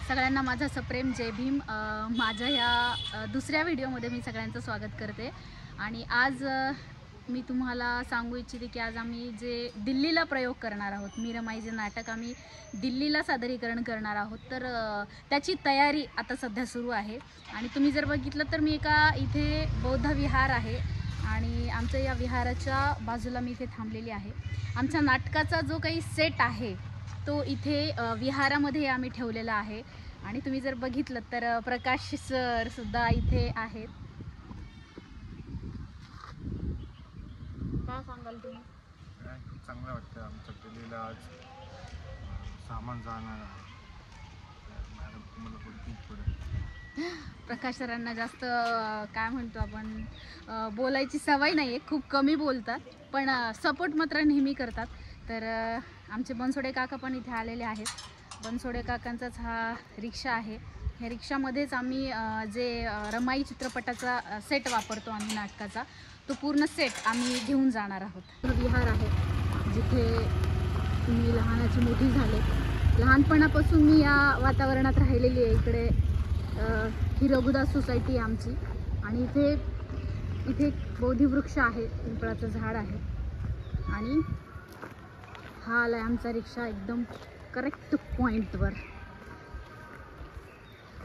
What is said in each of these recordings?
सगळ्यांना माझा सप्रेम जय भीम। माझ्या ह्या दुसऱ्या व्हिडिओमध्ये मी सगळ्यांचं स्वागत करते। आणि आज मी तुम्हाला सांगू इच्छिते की आज आम्ही जे दिल्लीला प्रयोग करणार आहोत, मी रमाई जे नाटक आम्ही दिल्लीला सादरीकरण करणार आहोत, तर त्याची तयारी आता सध्या सुरू आहे। आणि तुम्ही जर बघितलं तर मी एका इथे बौद्ध विहार आहे आणि आमच्या या विहाराच्या बाजूला मी इथे थांबलेली आहे। आमच्या नाटकाचा जो काही सेट आहे तो इथे विहारामध्ये आम्ही ठेवलेला आहे। आणि तुम्ही जर बघितलं तर प्रकाश सर सुद्धा इथे आहेत। काय सांगाल तुम्ही? चांगलं वाटतं आमच्या दिल्लीला आज सामान जाणार आहे। प्रकाश सरांना जास्त काय म्हणतो आपण बोलायची सवय नाही आहे, खूप कमी बोलतात, पण सपोर्ट मात्र नेहमी करतात। तर आमचे बनसोडे काका पण इथे आलेले आहेत। बनसोडे काकांचाच हा रिक्षा आहे। ह्या रिक्षामध्येच आम्ही जे रमाई चित्रपटाचा सेट वापरतो आम्ही नाटकाचा, तो पूर्ण सेट आम्ही घेऊन जाणार आहोत। विहार आहे जिथे मी लहानाची मोठी झाले, लहानपणापासून मी या वातावरणात राहिलेली आहे। इकडे ही रघुदास सोसायटी आमची, आणि इथे बोधिवृक्ष आहे, पिंपळाचं झाड आहे। आणि हा आलाय आमचा रिक्षा एकदम करेक्ट पॉईंटवर।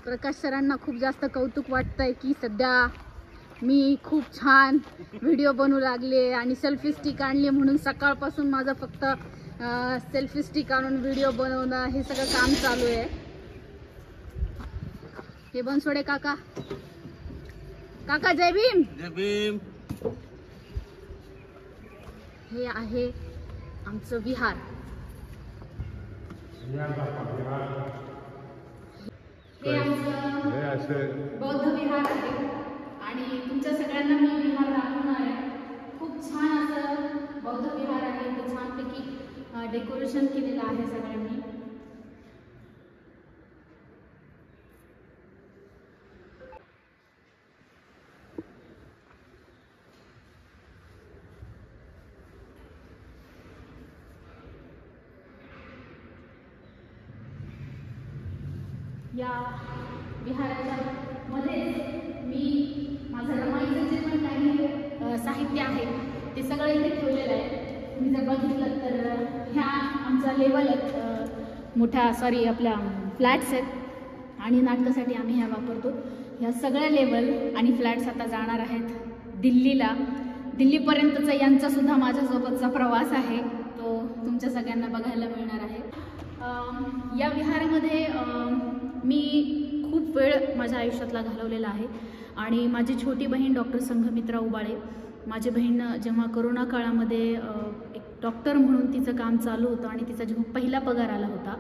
प्रकाश सरांना खूप जास्त कौतुक वाटतंय की सध्या मी खूप छान व्हिडिओ बनवू लागले आणि सेल्फी स्टिक आणली, म्हणून सकाळपासून माझं फक्त सेल्फी स्टिक आणून व्हिडिओ बनवणं हे सगळं काम चालू आहे। हे बनसोडे काका, काका जय भीम। जय भीम। हे आहे आमचं विहार। हे आमचं बौद्ध विहार आहे आणि तुमच्या सगळ्यांना मी विहार दाखवणार आहे। खूप छान असं बौद्ध विहार आहे, ते छानपैकी डेकोरेशन केलेलं आहे सगळ्यांनी। या विहाराच्या मध्ये मी माझं रमाईचं जे पण काही साहित्य आहे ते सगळं इथे ठेवलेलं आहे। तुम्ही जर बघितलं तर ह्या आमचा लेवल आहेत, मोठ्या आपल्या फ्लॅट्स आहेत आणि नाटकासाठी आम्ही ह्या वापरतो। ह्या सगळ्या लेवल आणि फ्लॅट्स आता जाणार आहेत दिल्लीला। दिल्लीपर्यंतचा यांचासुद्धा माझ्यासोबतचा प्रवास आहे, तो तुमच्या सगळ्यांना बघायला मिळणार आहे। या विहारामध्ये मी खूप वेळ माझ्या आयुष्यातला घालवलेला आहे। आणि माझी छोटी बहीण डॉक्टर संघमित्रा उबाळे, माझी बहीण जेव्हा कोरोना काळामध्ये एक डॉक्टर म्हणून तिचं काम चालू होतं आणि तिचा जेव्हा पहिला पगार आला होता,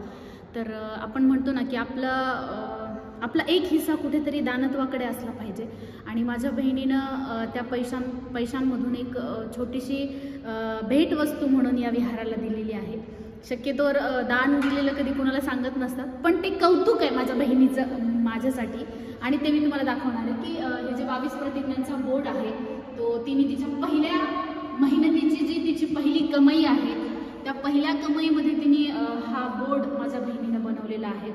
तर आपण म्हणतो ना की आपला एक हिस्सा कुठेतरी दानत्वाकडे असला पाहिजे। आणि माझ्या बहिणीनं त्या पैशांमधून एक छोटीशी भेटवस्तू म्हणून या विहाराला दिलेली आहे। शक्यतोवर दान दिलेलं कधी कोणाला सांगत नसतात, पण ते कौतुक आहे माझ्या बहिणीचं माझ्यासाठी। आणि ते मी तुम्हाला दाखवणार आहे की हे जे 22 प्रतिज्ञांचा बोर्ड आहे, तो तिने तिच्या पहिल्या मेहनतीची जी तिची पहिली कमाई आहे, त्या पहिल्या कमाईमध्ये तिने हा बोर्ड माझ्या बहिणीनं बनवलेला आहे।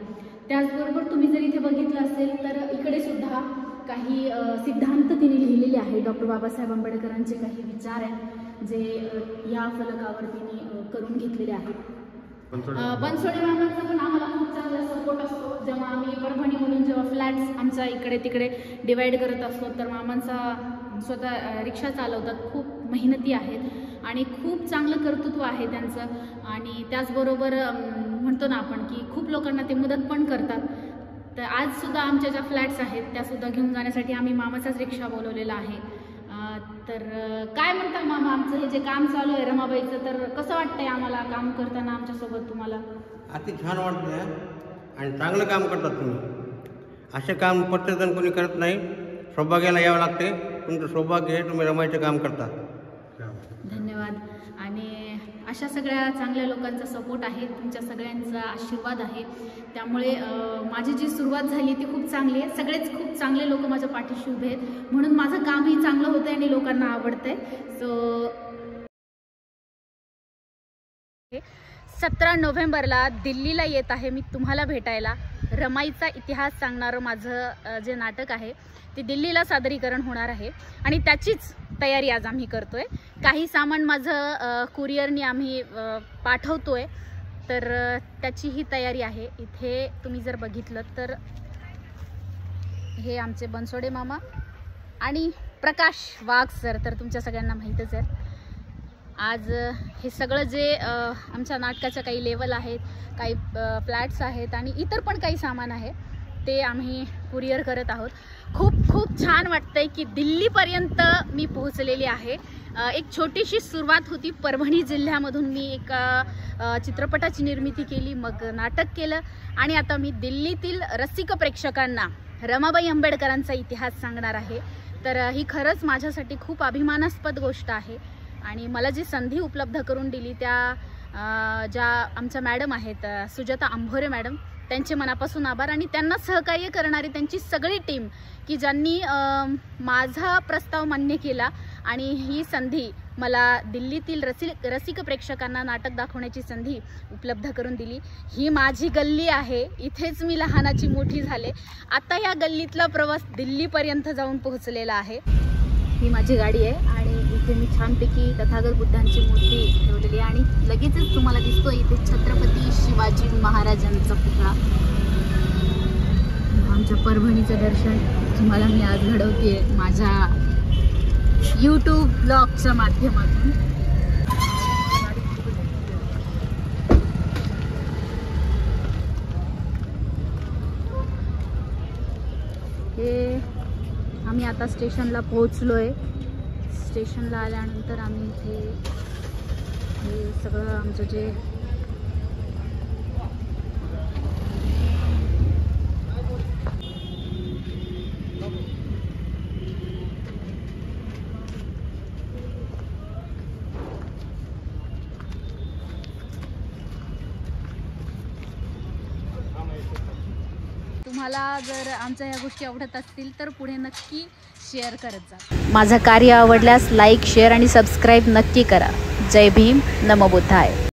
त्याचबरोबर तुम्ही जर इथे बघितलं असेल तर इकडे सुद्धा काही सिद्धांत तिने लिहिलेले आहे। डॉक्टर बाबासाहेब आंबेडकरांचे काही विचार आहेत जे या फलकावर तिने करून घेतलेले आहेत। बनसोडे मामांचा पण आम्हाला खूप चांगला सपोर्ट असतो। जेव्हा आम्ही परभणी म्हणून जेव्हा फ्लॅट्स आमचा इकडे तिकडे डिवाईड करत असतो, तर मामांचा स्वतः रिक्षा चालवतात, खूप मेहनती आहेत आणि खूप चांगलं कर्तृत्व आहे त्यांचं। आणि त्याचबरोबर म्हणतो ना आपण की खूप लोकांना ते मदत पण करतात। तर आजसुद्धा आमच्या ज्या फ्लॅट्स आहेत त्यासुद्धा घेऊन जाण्यासाठी आम्ही मामाचाच रिक्षा बोलवलेला आहे। तर काय म्हणता मामा, आमचं हे जे काम चालू आहे रमाबाईचं, तर कसं वाटतंय आम्हाला काम करताना आमच्यासोबत तुम्हाला? अति छान वाटतंय आणि चांगलं काम करतात तुम्ही। असे काम प्रत्येकजण कोणी करत नाही, सौभाग्याला यावं लागते। तुमचं सौभाग्य आहे, तुम्ही रमाईचं काम करता। धन्यवाद। आणि अशा सगळ्या चांगल्या लोकांचा सपोर्ट आहे, तुमच्या सगळ्यांचा आशीर्वाद आहे, त्यामुळे माझी जी सुरुवात झाली ती खूप चांगली आहे। सगळेच खूप चांगले लोक माझ्या पाठीशी उभे आहेत, म्हणून माझं कामही चांगलं होतं आणि लोकांना आवडतंय। 17 नोव्हेंबरला दिल्लीला येत आहे मी तुम्हाला भेटायला. रमाईचा इतिहास सांगणारं माझं जे नाटक आहे ते दिल्लीला सादरीकरण होणार आहे आणि त्याचीच तयारी आज आम्ही करतोय. काही सामान माझं कुरिअरने आम्ही पाठवतोय, तर त्याची ही तयारी आहे. इथे तुम्ही जर बघितलं तर हे आमचे बनसोडे मामा आणि प्रकाश वाघ सर तर तुमच्या सगळ्यांना माहीतच आहे. आज हे सगळं जे आमच्या नाटकाच्या काही लेवल आहेत, काही फ्लॅट्स आहेत आणि इतर पण काही सामान आहे ते आम्ही कुरिअर करत आहोत. खूप खूप छान वाटतंय की दिल्लीपर्यंत मी पोहोचलेली आहे. एक छोटीशी सुरुवात होती. परभणी जिल्ह्यामधून मी एक चित्रपटाची निर्मिती केली, मग नाटक केलं आणि आता मी दिल्लीतील रसिक प्रेक्षकांना रमाबाई आंबेडकरांचा इतिहास सांगणार आहे. तर ही खरंच माझ्यासाठी खूप अभिमानास्पद गोष्ट आहे आणि मला जी संधी उपलब्ध करून दिली त्या ज्या आमच्या मॅडम आहेत सुजाता अंभोरे मॅडम, त्यांचे मनापासून आभार आणि त्यांना सहकार्य करणारी त्यांची सगळी टीम की ज्यांनी माझा प्रस्ताव मान्य केला आणि ही संधी मला दिल्लीतील रसिक प्रेक्षकांना नाटक दाखवण्याची संधी उपलब्ध करून दिली. ही माझी गल्ली आहे, इथेच मी लहानाची मोठी झाले. आता या गल्लीतला प्रवास दिल्लीपर्यंत जाऊन पोहोचलेला आहे. ही माझी गाडी आहे आणि इथे मी छानपैकी तथागत बुद्धांची मूर्ती ठेवलेली आहे आणि लगेचच तुम्हाला दिसतो इथे छत्रपती शिवाजी महाराजांचा पुतळा. आमच्या परभणीचं दर्शन तुम्हाला मी आज घडवते माझ्या यूट्यूब ब्लॉगच्या माध्यमातून. हे आम्ही आता स्टेशनला पोहोचलोय. स्टेशनला आल्यानंतर आम्ही इथे हे सगळं आमचं जे तुम्हाला जर आमच्या ह्या गोष्टी आवडत असतील तर पुढे नक्की शेअर करत जा. माझं कार्य आवडल्यास लाईक, शेअर आणि सबस्क्राईब नक्की करा. जय भीम, नमो बुद्धाय.